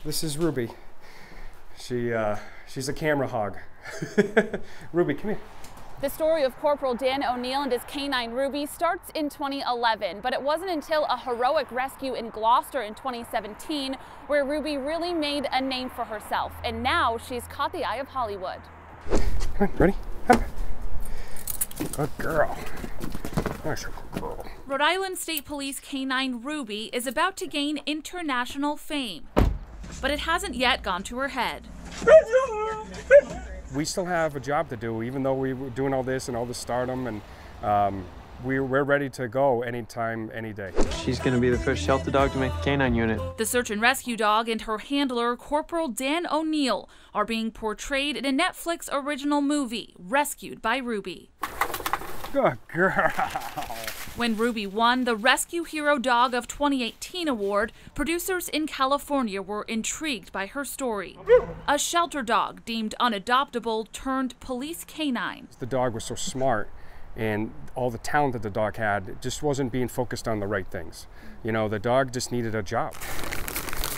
This is Ruby. She's a camera hog. Ruby, come here. The story of Corporal Dan O'Neill and his canine Ruby starts in 2011, but it wasn't until a heroic rescue in Gloucester in 2017 where Ruby really made a name for herself, and now she's caught the eye of Hollywood. Come on, ready? Up. Good girl. Nice girl. Rhode Island State Police canine Ruby is about to gain international fame, but it hasn't yet gone to her head. We still have a job to do, even though we were doing all this and all the stardom, and we're ready to go anytime, any day. She's going to be the first shelter dog to make the canine unit. The search and rescue dog and her handler, Corporal Dan O'Neill, are being portrayed in a Netflix original movie, Rescued by Ruby. Good girl. When Ruby won the Rescue Hero Dog of 2018 award, producers in California were intrigued by her story. A shelter dog deemed unadoptable turned police canine. The dog was so smart, and all the talent that the dog had just wasn't being focused on the right things. You know, the dog just needed a job.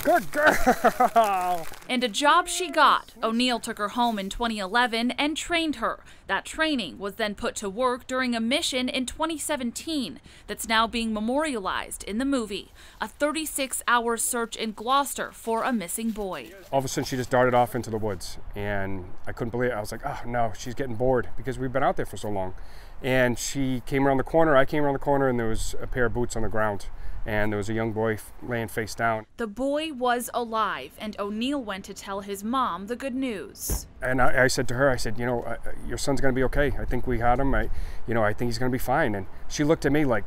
Good girl! And a job she got. O'Neill took her home in 2011 and trained her. That training was then put to work during a mission in 2017 that's now being memorialized in the movie. A 36-hour search in Gloucester for a missing boy. All of a sudden she just darted off into the woods, and I couldn't believe it. I was like, oh no, she's getting bored because we've been out there for so long. And she came around the corner, I came around the corner, and there was a pair of boots on the ground. And there was a young boy laying face down. The boy was alive, and O'Neill went to tell his mom the good news. And I said to her, I said, you know, your son's gonna be okay. I think we had him. I think he's gonna be fine. And she looked at me like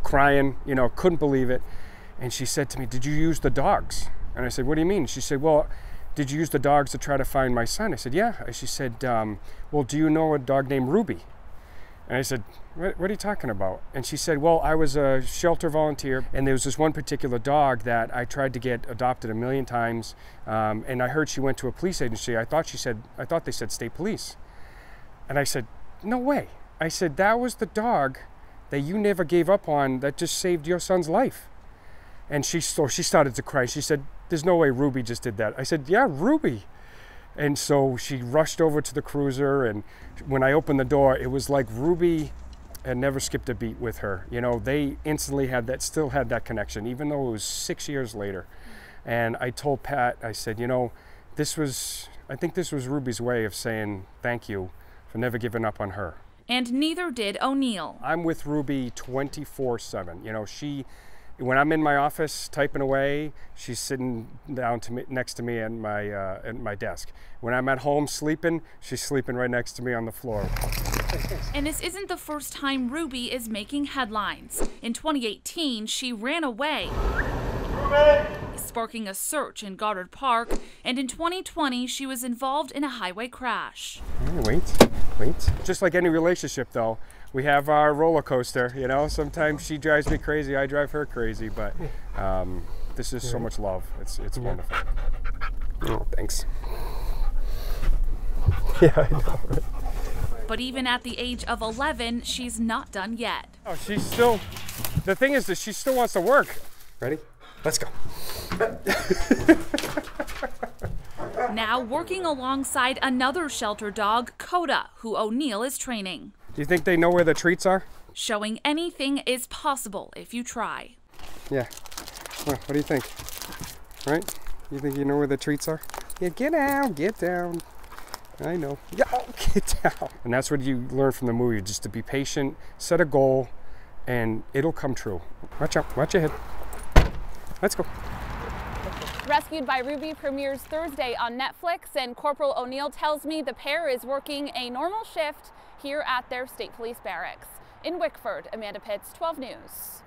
crying, you know, couldn't believe it. And she said to me, did you use the dogs? And I said, what do you mean? She said, well, did you use the dogs to try to find my son? I said, yeah. She said, well, do you know a dog named Ruby? And I said, what are you talking about? And she said, well, I was a shelter volunteer, and there was this one particular dog that I tried to get adopted 1,000,000 times, and I heard she went to a police agency. I thought they said state police. And I said, no way. I said, that was the dog that you never gave up on that just saved your son's life. And she started to cry. She said, there's no way Ruby just did that. I said, yeah, Ruby. And so she rushed over to the cruiser, and when I opened the door, it was like Ruby had never skipped a beat with her. You know, they instantly still had that connection, even though it was 6 years later. And I told Pat, I said, you know, I think this was Ruby's way of saying thank you for never giving up on her. And neither did O'Neill. I'm with Ruby 24/7. You know, when I'm in my office typing away, she's sitting down next to me at my desk. When I'm at home sleeping, she's sleeping right next to me on the floor. And this isn't the first time Ruby is making headlines. In 2018, she ran away, sparking a search in Goddard Park, and in 2020, she was involved in a highway crash. Wait. Just like any relationship, though, we have our roller coaster, you know. Sometimes she drives me crazy, I drive her crazy, but this is so much love. It's wonderful. Oh, thanks. Yeah, I know, right? But even at the age of 11, she's not done yet. Oh, the thing is that she still wants to work. Ready? Let's go. Now working alongside another shelter dog, Coda, who O'Neill is training. Do you think they know where the treats are? Showing anything is possible if you try. Yeah. Well, what do you think? Right? You think you know where the treats are? Yeah, get down. I know. Yeah, get down. And that's what you learn from the movie, just to be patient, set a goal, and it'll come true. Watch out, watch your head. Let's go. Rescued by Ruby premieres Thursday on Netflix, and Corporal O'Neill tells me the pair is working a normal shift here at their state police barracks. In Wickford, Amanda Pitts, 12 News.